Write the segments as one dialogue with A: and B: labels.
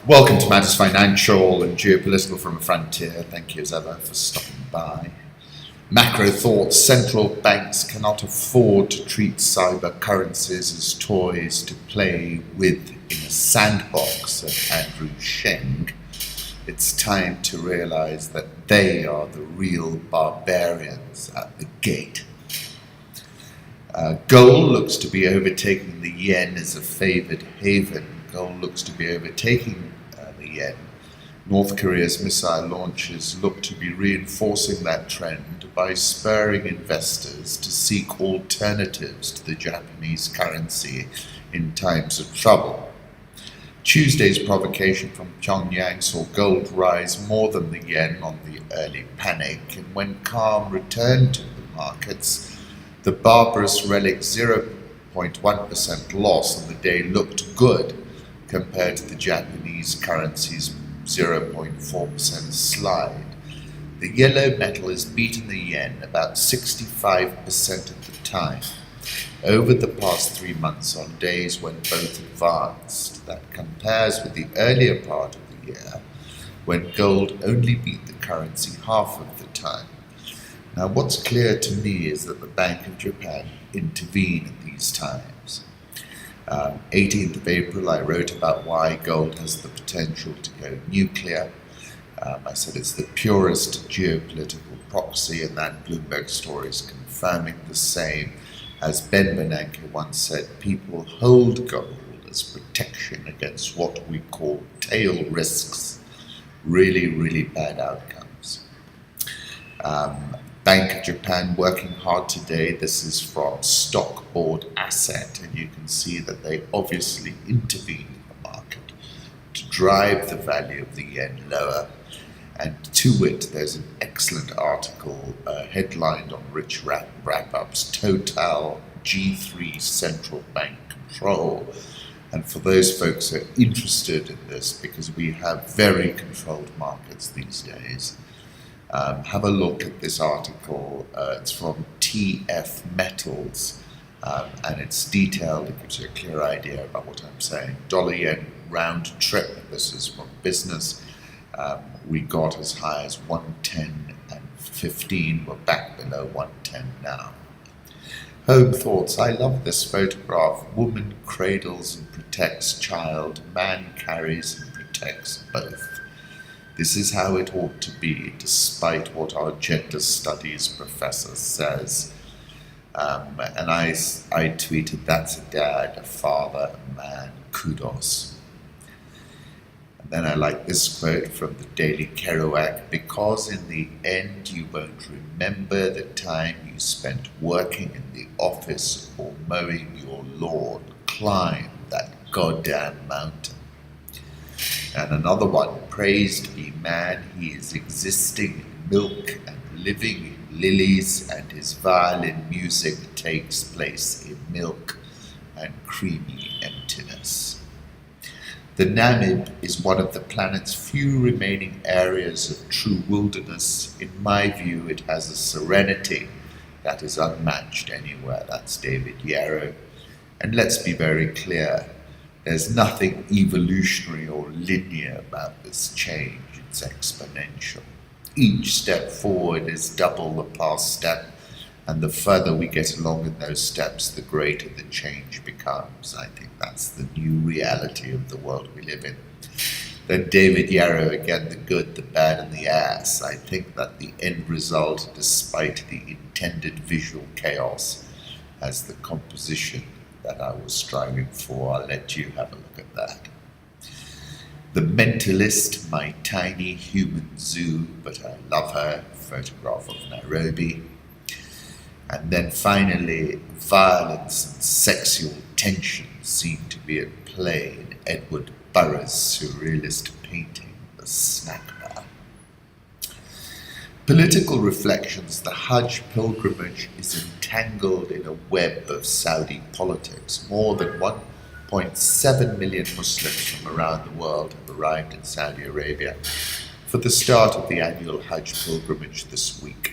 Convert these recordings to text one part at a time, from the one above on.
A: Welcome to Matters Financial and Geopolitical from a Frontier. Thank you as ever for stopping by. Macro thoughts: central banks cannot afford to treat cyber currencies as toys to play with in a sandbox, said Andrew Sheng. It's time to realize that they are the real barbarians at the gate. Gold looks to be overtaking the yen as a favored haven. Gold looks to be overtaking the yen. North Korea's missile launches look to be reinforcing that trend by spurring investors to seek alternatives to the Japanese currency in times of trouble. Tuesday's provocation from Pyongyang saw gold rise more than the yen on the early panic, and when calm returned to the markets, the barbarous relic 0.1% loss on the day looked good compared to the Japanese currency's 0.4% slide. The yellow metal has beaten the yen about 65% of the time over the past 3 months on days when both advanced. That compares with the earlier part of the year when gold only beat the currency half of the time. Now, what's clear to me is that the Bank of Japan intervene at these times. 18th of April, I wrote about why gold has the potential to go nuclear. I said it's the purest geopolitical proxy, and that Bloomberg story is confirming the same. As Ben Bernanke once said, people hold gold as protection against what we call tail risks, really bad outcomes. Bank of Japan working hard today. This is from Stock Board Asset, and you can see that they obviously intervene in the market to drive the value of the yen lower. And to it, there's an excellent article headlined on Rich Wrap-Up's Total G3 Central Bank Control. And for those folks who are interested in this, because we have very controlled markets these days, have a look at this article. It's from TF Metals, and it's detailed. It gives you a clear idea about what I'm saying. Dollar yen round trip. This is from business. We got as high as 110.15. We're back below 110 now. Home thoughts. I love this photograph. Woman cradles and protects child. Man carries and protects both. This is how it ought to be, despite what our gender studies professor says. And I tweeted, that's a dad, a father, a man, kudos. And then I like this quote from the Daily Kerouac: because in the end you won't remember the time you spent working in the office or mowing your lawn. Climb that goddamn mountain. And another one: praised be man, he is existing in milk and living in lilies, and his violin music takes place in milk and creamy emptiness. The Namib is one of the planet's few remaining areas of true wilderness. In my view, it has a serenity that is unmatched anywhere. That's David Yarrow. And let's be very clear, there's nothing evolutionary or linear about this change. It's exponential. Each step forward is double the past step, and the further we get along in those steps, the greater the change becomes. I think that's the new reality of the world we live in. Then David Yarrow, again, the good, the bad, and the ass. I think that the end result, despite the intended visual chaos, has the composition that I was striving for. I'll let you have a look at that. The Mentalist, my tiny human zoo, but I love her, photograph of Nairobi. And then finally, violence and sexual tension seem to be at play in Edward Burroughs' surrealist painting, The Snack Bar. Political reflections. The Hajj Pilgrimage is entangled in a web of Saudi politics. More than 1.7 million Muslims from around the world have arrived in Saudi Arabia for the start of the annual Hajj Pilgrimage this week.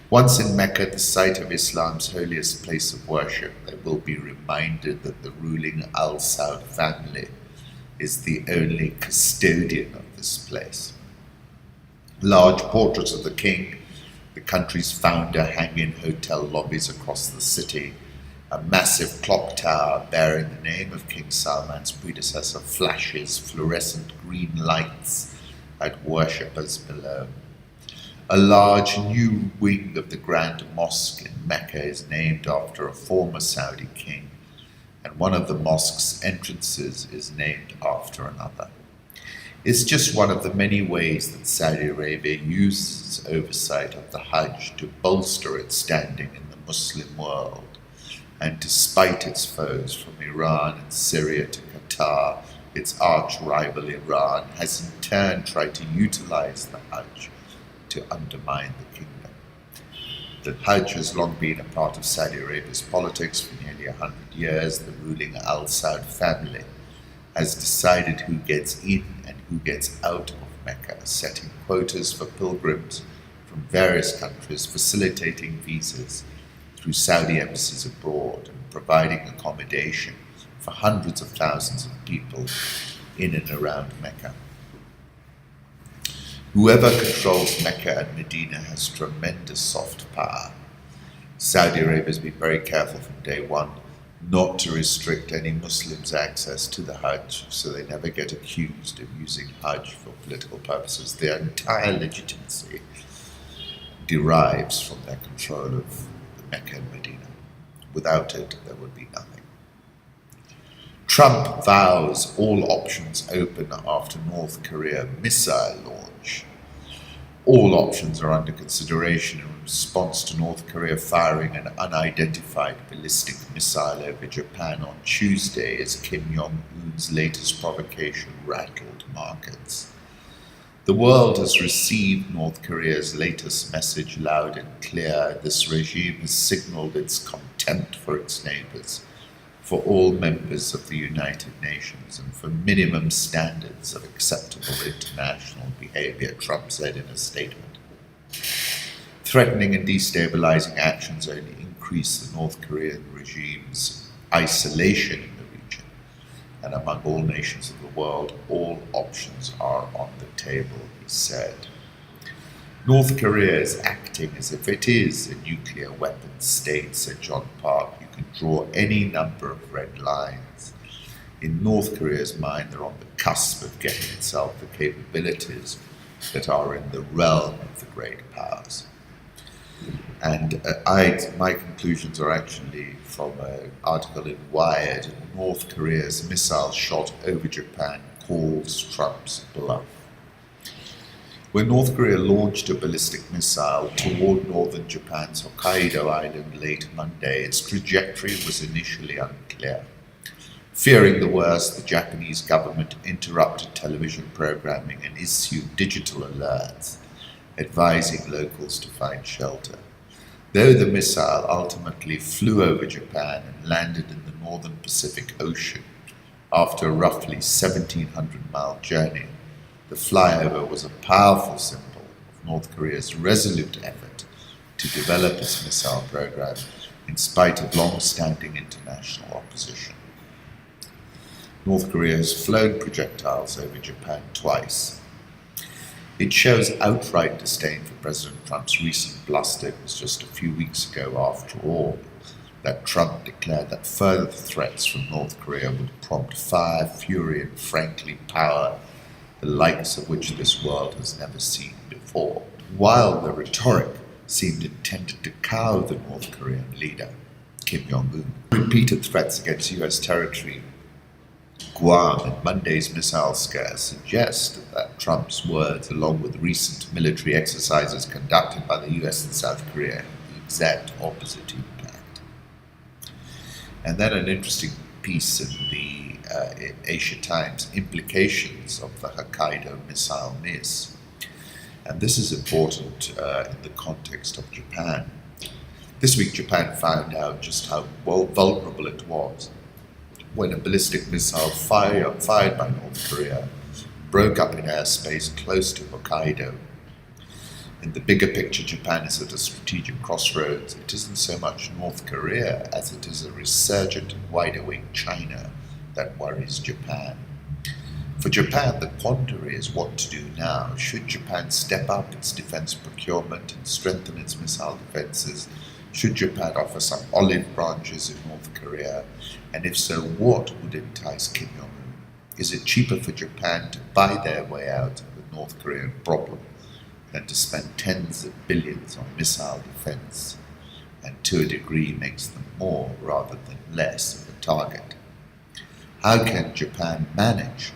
A: Once in Mecca, the site of Islam's holiest place of worship, they will be reminded that the ruling Al Saud family is the only custodian of this place. Large portraits of the king, the country's founder, hang in hotel lobbies across the city. A massive clock tower bearing the name of King Salman's predecessor flashes fluorescent green lights at worshippers below. A large new wing of the Grand Mosque in Mecca is named after a former Saudi king, and one of the mosque's entrances is named after another. It's just one of the many ways that Saudi Arabia uses oversight of the Hajj to bolster its standing in the Muslim world, and to spite its foes from Iran and Syria to Qatar, its arch-rival Iran has in turn tried to utilize the Hajj to undermine the kingdom. The Hajj has long been a part of Saudi Arabia's politics. For nearly 100 years, the ruling Al Saud family has decided who gets in and who gets out of Mecca, setting quotas for pilgrims from various countries, facilitating visas through Saudi embassies abroad, and providing accommodation for hundreds of thousands of people in and around Mecca. Whoever controls Mecca and Medina has tremendous soft power. Saudi Arabia has been very careful from day one not to restrict any Muslims' access to the Hajj, so they never get accused of using Hajj for political purposes. Their entire legitimacy derives from their control of the Mecca and Medina. Without it, there would be nothing. Trump vows all options open after North Korea missile launch. All options are under consideration in response to North Korea firing an unidentified ballistic missile over Japan on Tuesday as Kim Jong-un's latest provocation rattled markets. The world has received North Korea's latest message loud and clear. This regime has signaled its contempt for its neighbors, for all members of the United Nations, and for minimum standards of acceptable international behavior, Trump said in a statement. Threatening and destabilizing actions only increase the North Korean regime's isolation in the region, and among all nations of the world, all options are on the table, he said. North Korea is acting as if it is a nuclear weapons state, said John Park. You can draw any number of red lines. In North Korea's mind, they're on the cusp of getting itself the capabilities that are in the realm of the great powers. And my conclusions are actually from an article in Wired. North Korea's missile shot over Japan calls Trump's bluff. When North Korea launched a ballistic missile toward northern Japan's Hokkaido island late Monday, its trajectory was initially unclear. Fearing the worst, the Japanese government interrupted television programming and issued digital alerts, advising locals to find shelter. Though the missile ultimately flew over Japan and landed in the northern Pacific Ocean after a roughly 1,700-mile journey, the flyover was a powerful symbol of North Korea's resolute effort to develop its missile program in spite of long-standing international opposition. North Korea has flown projectiles over Japan twice. It shows outright disdain for President Trump's recent bluster. It was just a few weeks ago, after all, that Trump declared that further threats from North Korea would prompt fire, fury, and frankly power, the likes of which this world has never seen before. While the rhetoric seemed intended to cow the North Korean leader, Kim Jong-un, repeated threats against U.S. territory, Guam, and Monday's missile scare suggest that Trump's words, along with recent military exercises conducted by the U.S. and South Korea, have the exact opposite impact. And then an interesting piece in the Asia Times, implications of the Hokkaido missile miss. And this is important in the context of Japan. This week, Japan found out just how vulnerable it was when a ballistic missile fired by North Korea broke up in airspace close to Hokkaido. In the bigger picture, Japan is at a strategic crossroads. It isn't so much North Korea as it is a resurgent and wide-awake China that worries Japan. For Japan, the quandary is what to do now. Should Japan step up its defense procurement and strengthen its missile defenses? Should Japan offer some olive branches in North Korea? And if so, what would entice Kim Jong-un? Is it cheaper for Japan to buy their way out of the North Korean problem than to spend tens of billions on missile defense, and to a degree makes them more rather than less of a target? How can Japan manage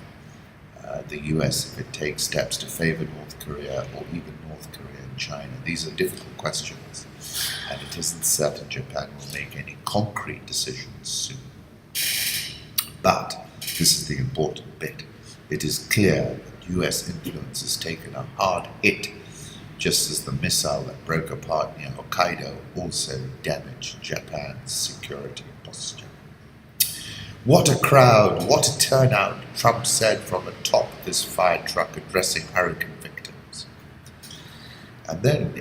A: the US if it takes steps to favor North Korea, or even North Korea and China? These are difficult questions, and it isn't certain Japan will make any concrete decisions soon. But this is the important bit. It is clear that US influence has taken a hard hit, just as the missile that broke apart near Hokkaido also damaged Japan's security posture. What a crowd, what a turnout, Trump said from atop this fire truck addressing hurricane victims. And then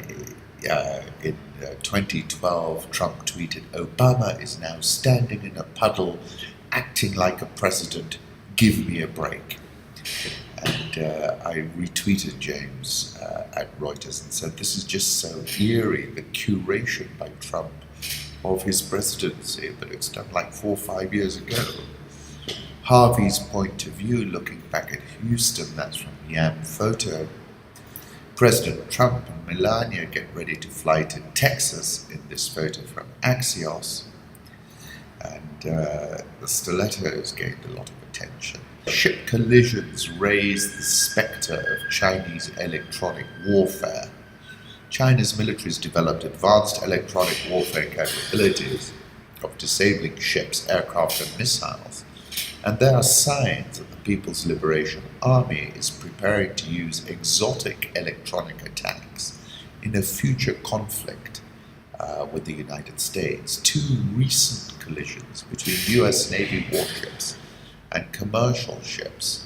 A: in 2012, Trump tweeted, "Obama is now standing in a puddle, acting like a president, give me a break." And I retweeted James at Reuters and said, this is just so eerie, the curation by Trump of his presidency, but it's done like 4 or 5 years ago. Harvey's point of view, looking back at Houston, that's from Yam Photo. President Trump and Melania get ready to fly to Texas in this photo from Axios. And the stilettos gained a lot of attention. Ship collisions raise the specter of Chinese electronic warfare. China's military has developed advanced electronic warfare capabilities of disabling ships, aircraft, and missiles. And there are signs that the People's Liberation Army is preparing to use exotic electronic attacks in a future conflict with the United States. 2 recent collisions between US Navy warships and commercial ships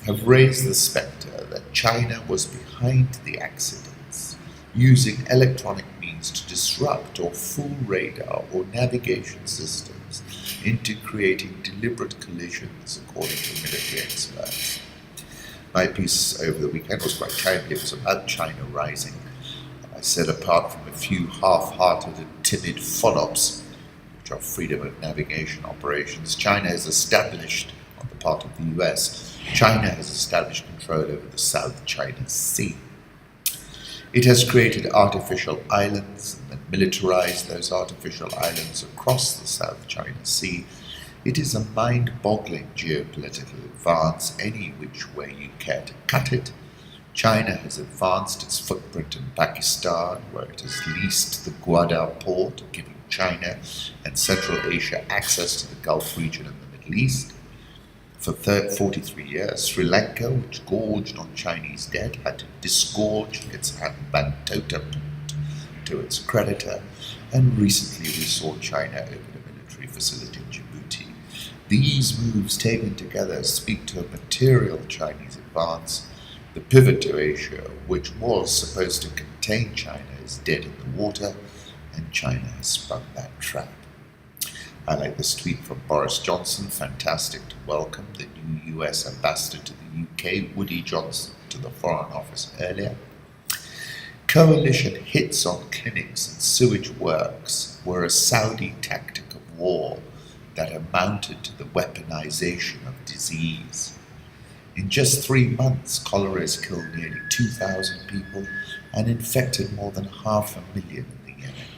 A: have raised the specter that China was behind the accidents, using electronic means to disrupt or fool radar or navigation systems into creating deliberate collisions, according to military experts. My piece over the weekend was quite timely. It was about China rising. I said, apart from a few half-hearted and timid follow-ups, which are freedom of navigation operations, China has established, on the part of the US, China has established control over the South China Sea. It has created artificial islands and then militarized those artificial islands across the South China Sea. It is a mind-boggling geopolitical advance, any which way you care to cut it. China has advanced its footprint in Pakistan, where it has leased the Gwadar port, giving China and Central Asia access to the Gulf region and the Middle East. For 43 years, Sri Lanka, which gorged on Chinese debt, had to disgorge its Bantota to its creditor, and recently we saw China open a military facility in Djibouti. These moves taken together speak to a material Chinese advance. The pivot to Asia, which was supposed to contain China, is dead in the water, and China has sprung that trap. I like this tweet from Boris Johnson. Fantastic to welcome the new US ambassador to the UK, Woody Johnson, to the Foreign Office earlier. Coalition hits on clinics and sewage works were a Saudi tactic of war that amounted to the weaponization of disease. In just 3 months, cholera has killed nearly 2,000 people and infected more than 500,000 in the Yemen.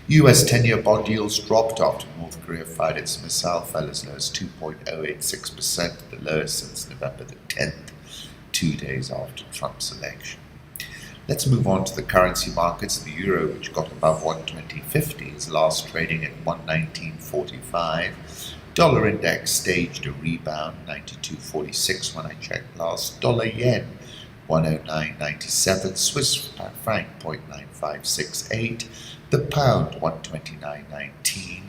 A: US 10-year bond yields dropped after North Korea fired its missile, fell as low as 2.086%, the lowest since November the 10th, 2 days after Trump's election. Let's move on to the currency markets. The euro, which got above 120.50, is last trading at 119.45. Dollar index staged a rebound, 92.46 when I checked last. Dollar yen, 109.97. Swiss franc, 0.9568. The pound, 129.19.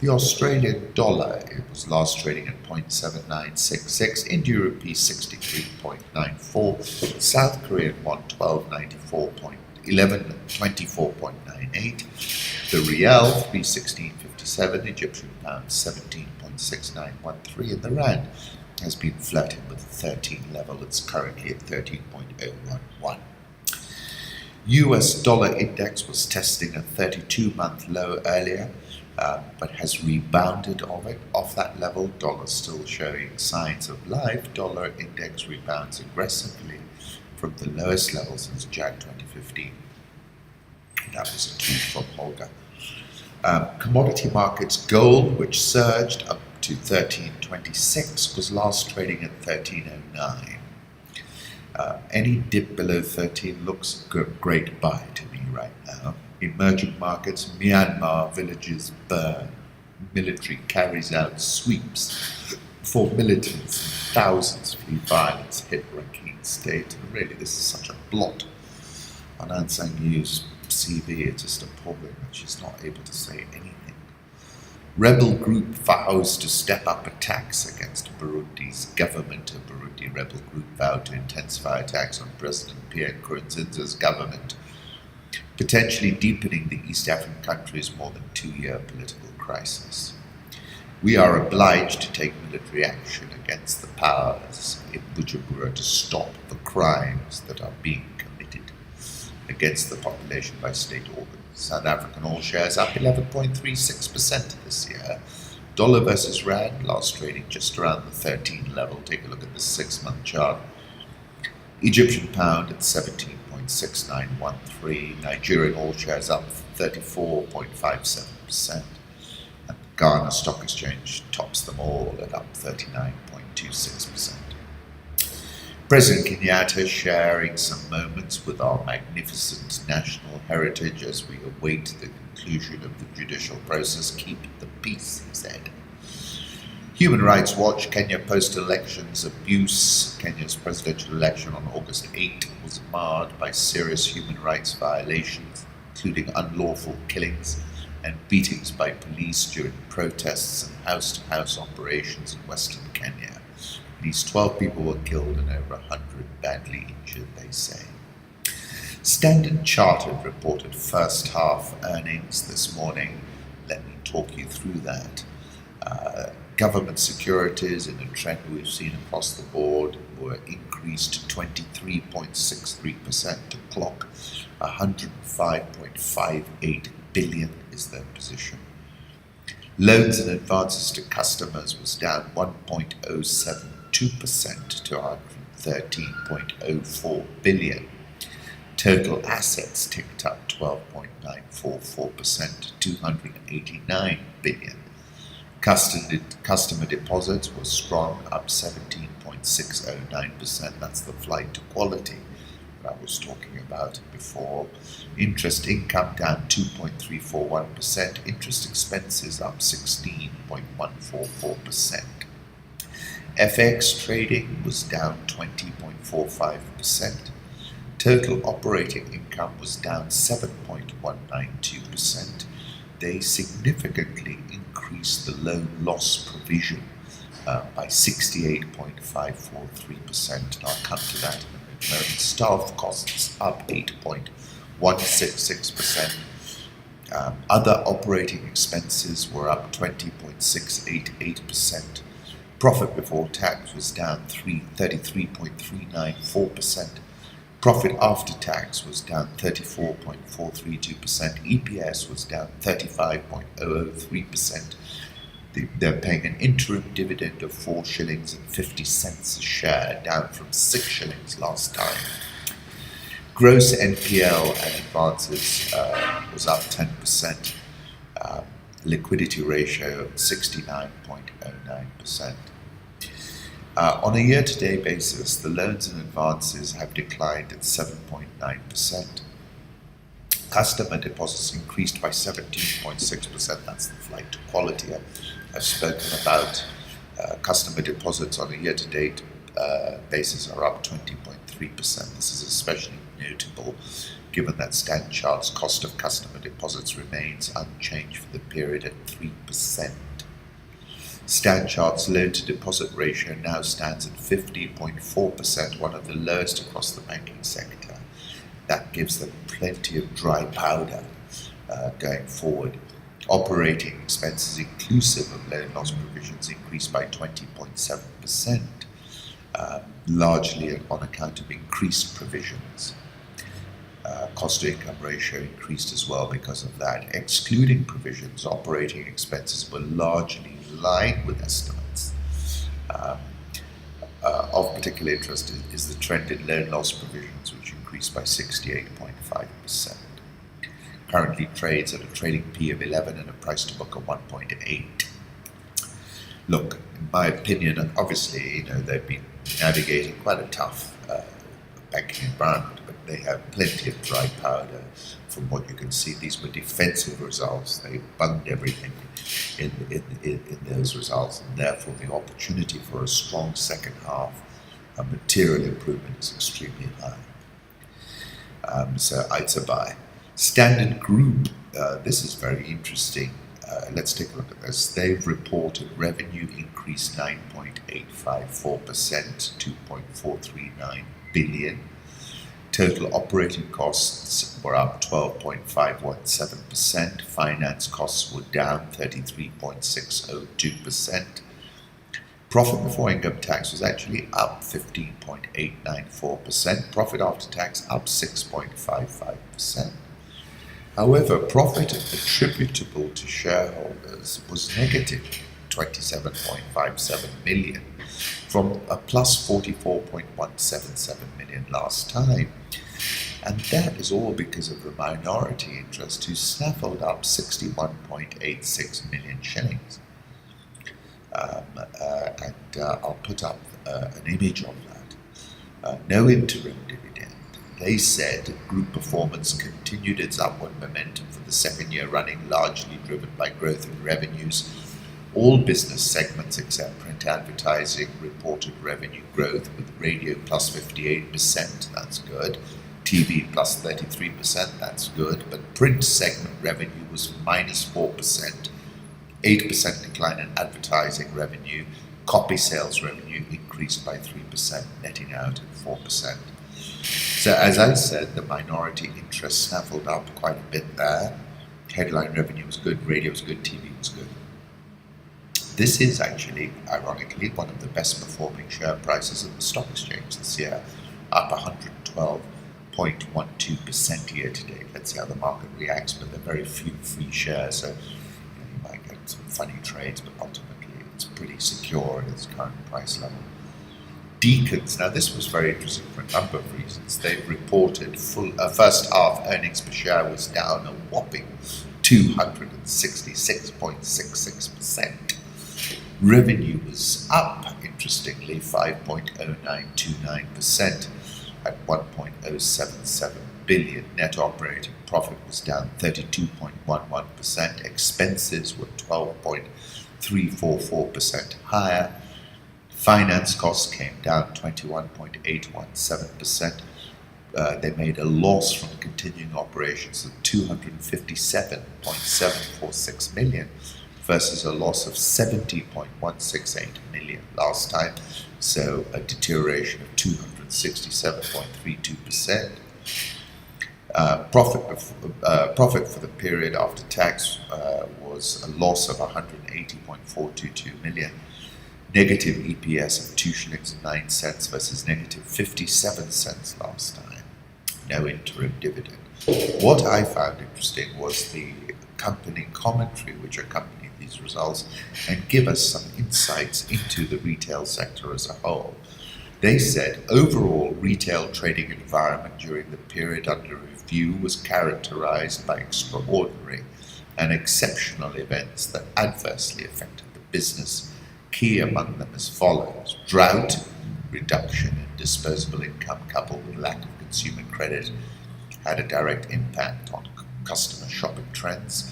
A: The Australian dollar, it was last trading at 0.7966. India rupee, 63.94. South Korean won, 1294.98. The rial, 316.57. Egyptian pound, 17.6913. And the rand has been flirting with the 13 level. It's currently at 13.011. US dollar index was testing a 32-month low earlier, but has rebounded off that level. Dollar still showing signs of life. Dollar index rebounds aggressively from the lowest level since Jan 2015. That was a tweet from Holger. Commodity markets, gold, which surged up to 1326, was last trading at 1309. Any dip below 13 looks a great buy to me right now. Emerging markets, Myanmar villages burn. Military carries out sweeps for militants. Thousands flee violence hit Rakhine State. And really, this is such a blot on Aung San Suu's CV. It's just appalling that she's not able to say anything. Rebel group vows to step up attacks against Burundi's government. A Burundi rebel group vowed to intensify attacks on President Pierre Nkurunziza's government, potentially deepening the East African country's more than 2-year political crisis. We are obliged to take military action against the powers in Bujumbura to stop the crimes that are being committed against the population by state organs. South African all shares up 11.36% this year. Dollar versus rand, last trading just around the 13 level. Take a look at the 6-month chart. Egyptian pound at 17.6913. Nigerian all shares up 34.57%. And Ghana Stock Exchange tops them all at up 39.26%. President Kenyatta sharing some moments with our magnificent national heritage as we await the conclusion of the judicial process. Keep the peace, he said. Human Rights Watch, Kenya post-elections abuse. Kenya's presidential election on August 8 was marred by serious human rights violations, including unlawful killings and beatings by police during protests and house-to-house operations in western Kenya. At least 12 people were killed and over 100 badly injured, they say. Standard Chartered reported first half earnings this morning. Let me talk you through that. Government securities, in a trend we've seen across the board, were increased 23.63% to clock 105.58 billion is their position. Loans and advances to customers was down 1.072% to 113.04 billion. Total assets ticked up 12.944% to 289 billion. Customer deposits were strong, up 17.609%. That's the flight to quality that I was talking about before. Interest income down 2.341%. Interest expenses up 16.144%. FX trading was down 20.45%. Total operating income was down 7.192%. They significantly increased the loan loss provision by 68.543%. And I'll come to that in a moment. Staff costs up 8.166%. Other operating expenses were up 20.688%. Profit before tax was down 33.394%. Profit after tax was down 34.432%. EPS was down 35.003%. They're paying an interim dividend of 4 shillings and 50 cents a share, down from 6 shillings last time. Gross NPL and advances was up 10%. Liquidity ratio 69.09%. On a year-to-date basis, the loans and advances have declined at 7.9%. Customer deposits increased by 17.6%. That's the flight to quality I've spoken about. Customer deposits on a year-to-date basis are up 20.3%. This is especially notable given that Standard Chartered's cost of customer deposits remains unchanged for the period at 3%. Standard Chartered's loan-to-deposit ratio now stands at 50.4%, one of the lowest across the banking sector. That gives them plenty of dry powder going forward. Operating expenses inclusive of loan loss provisions increased by 20.7%, largely on account of increased provisions. Cost-to-income ratio increased as well because of that. Excluding provisions, operating expenses were largely in line with estimates. Of particular interest is the trend in loan loss provisions, which increased by 68.5%. Currently trades at a trading P of 11 and a price to book of 1.8. Look, in my opinion, obviously, they've been navigating quite a tough banking environment, but they have plenty of dry powder. From what you can see, these were defensive results. They bunged everything in those results, and therefore the opportunity for a strong second half, a material improvement, is extremely high. So it's a buy. Standard Group, this is very interesting. Let's take a look at this. They've reported revenue increased 9.854% to 2.439 billion. Total operating costs were up 12.517%. Finance costs were down 33.602%. Profit before income tax was actually up 15.894%. Profit after tax up 6.55%. However, profit attributable to shareholders was negative 27.57 million from a plus 44.177 million last time. And that is all because of the minority interest who snaffled up 61.86 million shillings. I'll put up an image of that. No interim dividend. They said group performance continued its upward momentum for the second year running, largely driven by growth in revenues. All business segments except print advertising reported revenue growth, with radio plus 58%, that's good. TV plus 33%, that's good. But print segment revenue was minus 4%, 8% decline in advertising revenue. Copy sales revenue increased by 3%, netting out at 4%. So as I said, the minority interest snaffled up quite a bit there. Headline revenue was good, radio was good, TV was good. This is actually, ironically, one of the best performing share prices in the stock exchange this year, up 112.12% year to date. Let's see how the market reacts, but there are very few free shares, so you might get some funny trades, but ultimately it's pretty secure at its current price level. Deacons, now this was very interesting for a number of reasons. They've reported first half earnings per share was down a whopping 266.66%. Revenue was up, interestingly, 5.0929% at 1.077 billion. Net operating profit was down 32.11%. Expenses were 12.344% higher. Finance costs came down 21.817%. They made a loss from continuing operations of 257.746 million versus a loss of 70.168 million last time, so a deterioration of 267.32%. Profit for the period after tax was a loss of 180.422 million. Negative EPS of 2 shillings and 9 cents versus negative 57 cents last time. No interim dividend. What I found interesting was the accompanying commentary which accompanied these results and give us some insights into the retail sector as a whole. They said overall retail trading environment during the period under review was characterized by extraordinary and exceptional events that adversely affected the business. Key among them as follows: drought, reduction in disposable income coupled with lack of consumer credit had a direct impact on customer shopping trends.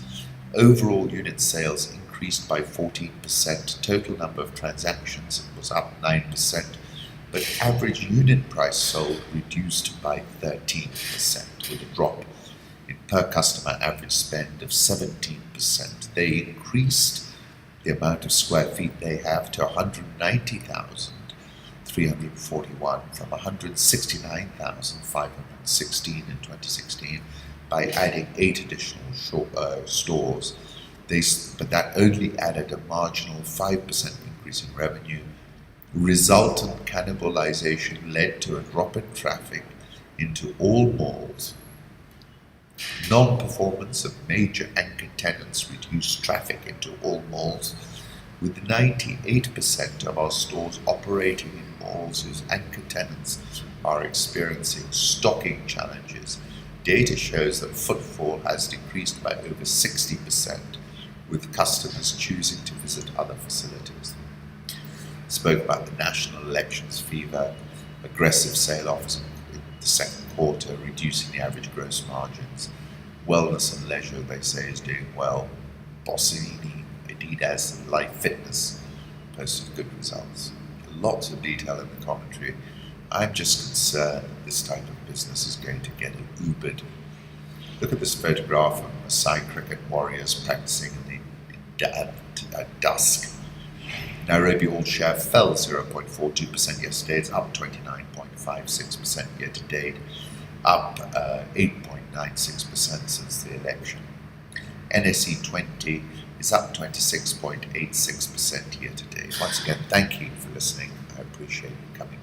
A: Overall unit sales increased by 14%, total number of transactions was up 9%, but average unit price sold reduced by 13%, with a drop in per customer average spend of 17%. They increased the amount of square feet they have to 190,341 from 169,516 in 2016 by adding 8 additional stores. but that only added a marginal 5% increase in revenue. Resultant cannibalization led to a drop in traffic into all malls. Non-performance of major anchor tenants reduced traffic into all malls, with 98% of our stores operating in malls whose anchor tenants are experiencing stocking challenges. Data shows that footfall has decreased by over 60%, with customers choosing to visit other facilities. Spoke about the national elections fever, aggressive sale-offs in the second quarter, reducing the average gross margins. Wellness and leisure, they say, is doing well. Bossini, Adidas, and Life Fitness posted good results. Lots of detail in the commentary. I'm just concerned that this type of business is going to get Ubered. Look at this photograph of Maasai cricket warriors practicing at dusk. Nairobi All Share fell 0.42% yesterday. It's up 29.56% year to date, up 8.96% since the election. NSE 20 is up 26.86% year to date. Once again, thank you for listening. I appreciate you coming.